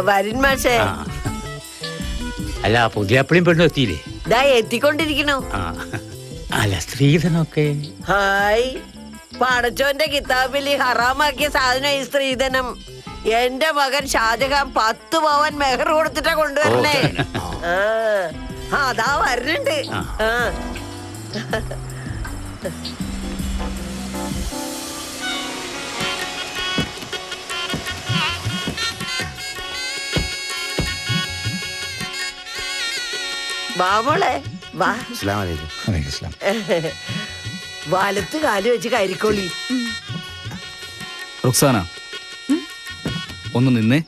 വരൻ മാഷേ. അല്ല പുതിയ അപ്പളിയും പെണ്ണും എത്തിയില്ലേ? ദാ എത്തിക്കൊണ്ടിരിക്കണു. അല്ല സ്ത്രീധനൊക്കെ ഹായ്, പടച്ചോന്റെ കിതാബിൽ ഹറാമാക്കിയ സാധനം ഈ സ്ത്രീധനം. എന്റെ മകൻ ഷാജഹാൻ 10 പവൻ മെഹർ കൊടുത്തിട്ടാ കൊണ്ടുവരണേ. അതാ വരുന്നുണ്ട്. വാമോളെ വാ. വലത്ത് കാല് വെച്ച് കരിക്കോളി. റുക്സാന ഒന്ന് നിന്നേ.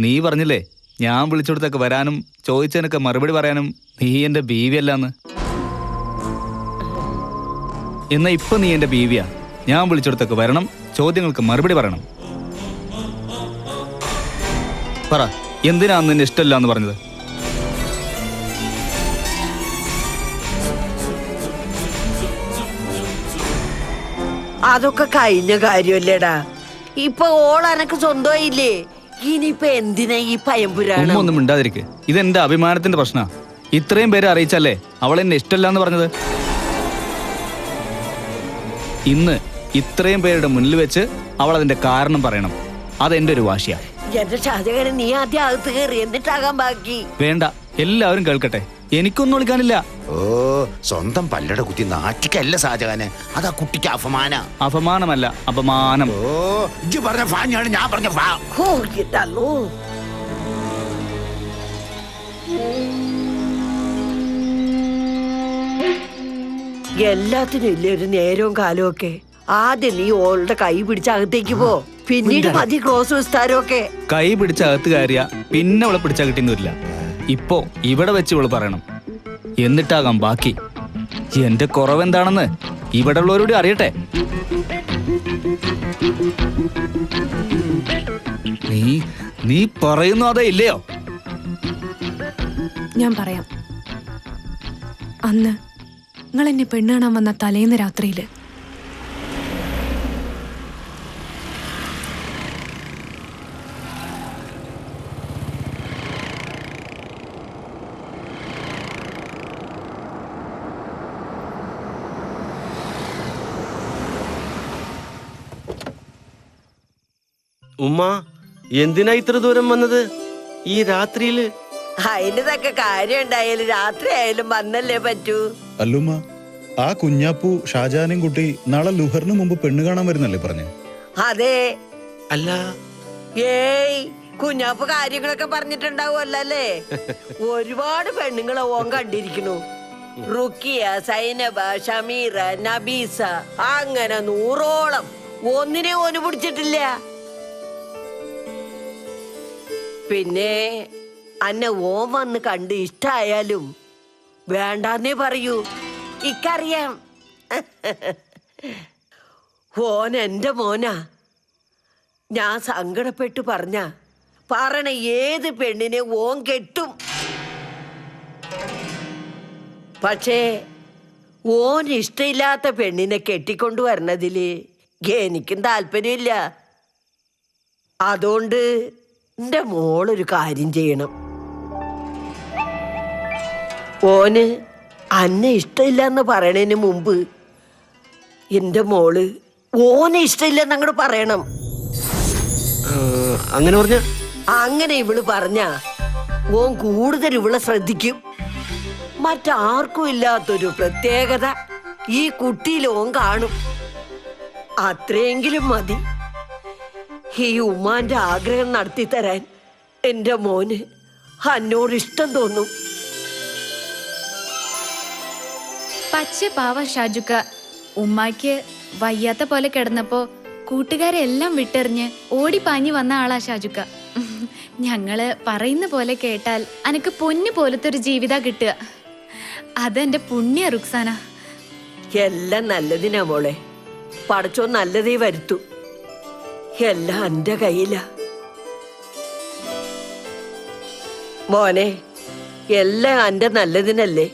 നീ പറഞ്ഞില്ലേ ഞാൻ വിളിച്ചെടുത്തൊക്കെ വരാനും ചോദിച്ചതിനൊക്കെ മറുപടി പറയാനും നീ എന്റെ ബീവിയല്ലാന്ന്. എന്നാ ഇപ്പൊ നീ എന്റെ ബീവിയാ. ഞാൻ വിളിച്ചെടുത്തൊക്കെ വരണം, ചോദ്യങ്ങൾക്ക് മറുപടി പറയണം. പറ, എന്തിനാന്ന് നിന്നെ ഇഷ്ടമല്ല എന്ന് പറഞ്ഞത്? അതൊക്കെ കഴിഞ്ഞ കാര്യമല്ലേടാ. ഇപ്പൊ ഓളനക്ക് സ്വന്തമായില്ലേ. ഇനിയിപ്പൊ എന്തിനാ ഈ പയമ്പുരാണം? ഒന്നും മിണ്ടാതിരിക്കെ. ഇതെന്റെ അഭിമാനത്തിന്റെ പ്രശ്ന. ഇത്രയും പേരെ അറിയിച്ചല്ലേ അവൾ എന്നെ ഇഷ്ടമല്ല എന്ന് പറഞ്ഞത്. ഇന്ന് ഇത്രയും പേരുടെ മുന്നിൽ വെച്ച് അവൾ അതിന്റെ കാരണം പറയണം. അതെന്റെ ഒരു വാശിയാ. എന്റെ ഷാജഹാനെ നീ ആദ്യം അകത്ത് കയറി, എന്നിട്ടാകാൻ ബാക്കി. വേണ്ട, എല്ലാവരും കേൾക്കട്ടെ. എനിക്കൊന്നും വിളിക്കാനില്ല. ഓ, സ്വന്തം പല്ലട കുത്തി നാറ്റിക്കല്ല ഷാജഹാനെ. അതാ കുട്ടിക്ക് അപമാന. അപമാനമല്ല, അപമാനം. ഓ, ഇജ്ജ് പറഞ്ഞ ഫാനാണ് ഞാൻ പറഞ്ഞ ഫാ. ഹോ, ഇതല്ലോ. എല്ലാത്തിനും ഇല്ലേ ഒരു നേരവും കാലവും ഒക്കെ. ആദ്യം നീ ഓളുടെ കൈ പിടിച്ച് അകത്തേക്ക് പോ, പിന്നീട് മതി ക്രോസ് വിസ്താരം ഒക്കെ. കൈ പിടിച്ച അകത്ത് കയറിയ പിന്നെ അവളെ പിടിച്ചാൽ കിട്ടിയൊന്നുമില്ല. ഇപ്പോ ഇവിടെ വെച്ച് ഇവള് പറയണം, എന്നിട്ടാകാം ബാക്കി. എന്റെ കുറവെന്താണെന്ന് ഇവിടെ ഉള്ളവരോട് അറിയട്ടെ. നീ പറയുന്നു അതേ ഇല്ലയോ? ഞാൻ പറയാം. അന്ന് നിങ്ങൾ എന്നെ പെണ്ണ് കാണാൻ വന്ന തലേന്ന് രാത്രിയില് ഉമ്മ എന്തിനാ ഇത്ര ദൂരം വന്നത് ഈ രാത്രിയില്? അതിൻ്റെതൊക്കെ കാര്യം ഉണ്ടായാലും രാത്രി ആയാലും വന്നല്ലേ പറ്റൂ. അല്ലുമ്മ, ആ കുഞ്ഞാപ്പു ഷാജാനും കുട്ടി നാളെ ലുഹറിന് മുമ്പ് പെണ്ണ് കാണാൻ വരുന്നല്ലേ പറഞ്ഞു? അതെ. അല്ല, ഏയ് കുഞ്ഞാപ്പ് കാര്യങ്ങളൊക്കെ പറഞ്ഞിട്ടുണ്ടാവുമല്ലോ അല്ലേ. ഒരുപാട് പെണ്ണുങ്ങളെ ഓൻ കണ്ടിരിക്കണു. റുക്കിയ, സൈനബ, ഷമീറ, നബീസ, അങ്ങനെ 100ഓളം. ഒന്നിനെ ഓന് പിടിച്ചിട്ടില്ല. പിന്നെ അന്നെ ഓൻ വന്ന് കണ്ട് ഇഷ്ടായാലും വേണ്ടാന്നേ പറയൂ. ഇക്കറിയാം. ഓൻ എന്റെ മോനാ. ഞാൻ സങ്കടപ്പെട്ടു പറയണ ഏത് പെണ്ണിനെ ഓൻ കെട്ടും. പക്ഷേ ഓൻ ഇഷ്ടമില്ലാത്ത പെണ്ണിനെ കെട്ടിക്കൊണ്ടുവരണതില് എനിക്കും താല്പര്യമില്ല. അതുകൊണ്ട് എന്റെ മോളൊരു കാര്യം ചെയ്യണം. ഓന് അന്നെ ഇഷ്ടമില്ലെന്ന് പറയണതിന് മുമ്പ് എന്റെ മോള് ഓനെ ഇഷ്ടമില്ലെന്ന് അങ്ങോട്ട് പറയണം. അങ്ങനെ പറഞ്ഞ അങ്ങനെ ഇവള് പറഞ്ഞ ഓൻ കൂടുതൽ ഇവളെ ശ്രദ്ധിക്കും. മറ്റാർക്കും ഇല്ലാത്തൊരു പ്രത്യേകത ഈ കുട്ടിയിൽ ഓൻ കാണും. അത്രയെങ്കിലും മതി ഈ ഉമ്മാന്റെ ആഗ്രഹം നടത്തി തരാൻ. എന്റെ മോന് അന്നോട് ഇഷ്ടം തോന്നും. പച്ച പാവ ഷാജുക്ക. ഉമ്മാക്ക് വയ്യാത്ത പോലെ കിടന്നപ്പോ കൂട്ടുകാരെല്ലാം വിട്ടെറിഞ്ഞ് ഓടിപ്പാഞ്ഞു വന്ന ആളാ ഷാജുക്ക. ഞങ്ങള് പറയുന്ന പോലെ കേട്ടാൽ അനക്ക് പൊന്നു പോലത്തെ ഒരു ജീവിത കിട്ടുക. അതെന്റെ പുണ്യ റുക്സാന. എല്ലാം നല്ലതിനാ മോളെ. പടച്ചോ നല്ലതേ വരുത്തു. എല്ലാം എന്റെ കയ്യിലാ മോനെ. എല്ലാം എന്റെ നല്ലതിനല്ലേ.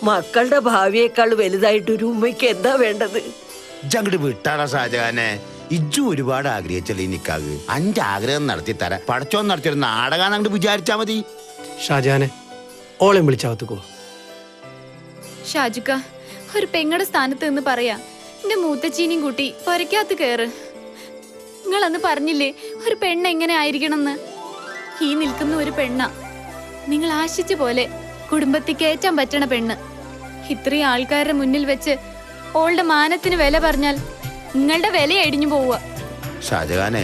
മക്കളുടെ ഭാവിയേക്കാൾ വലുതായിട്ട് ഒരു ഉമ്മയ്ക്ക് എന്താ വേണ്ടത്? ഇജ്ജ് അങ്ങോട്ട് വിട്ടാടാ ഷാജഹാനെ. ഇജ്ജു ഒരുപാട് ആഗ്രഹിച്ചല്ലേ ഈ നിക്കാഹ്. അഞ്ച് ആഗ്രഹം നടത്തി തരാം. പടച്ചോൻ നടത്തിയൊരു നാടകം അങ്ങോട്ട് വിചാരിച്ചാ മതി. ഷാജാനെ ഓളെ വിളിച്ചാവത്തുക്കോ. ഷാജുക്ക, ഒരു പെങ്ങടെ സ്ഥാനത്ത് നിന്ന് പറയാ, എന്റെ മൂത്തച്ചീനിയും കൂട്ടി പൊരക്കകത്ത് കയറ്. നിങ്ങളന്ന് പറഞ്ഞില്ലേ ഒരു പെണ്ണ് എങ്ങനെ ആയിരിക്കണമെന്ന്? ഈ നിൽക്കുന്ന ഒരു പെണ്ണ, നിങ്ങൾ ആശിച്ച പോലെ കുടുംബത്തിൽ കയറ്റാൻ പറ്റണ പെണ്ണ്. ഇത്രയും ആൾക്കാരുടെ മുന്നിൽ വെച്ച് ഓളുടെ മാനത്തിന് വില പറഞ്ഞാൽ നിങ്ങളുടെ വില ഇടിഞ്ഞു പോവുക. ഷാജഹാനെ,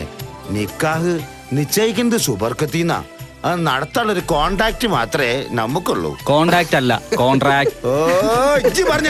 നിക്കാഹ് നിശ്ചയിക്കുന്നത് സുബർക്കത്തിന്നാ. അത് നടത്താനുള്ളൊരു കോണ്ടാക്ട് മാത്രമേ നമുക്കുള്ളൂ. കോണ്ടാക്ട് അല്ല, കോൺട്രാക്ട്. ഓ ഇജ്ജ് പറഞ്ഞ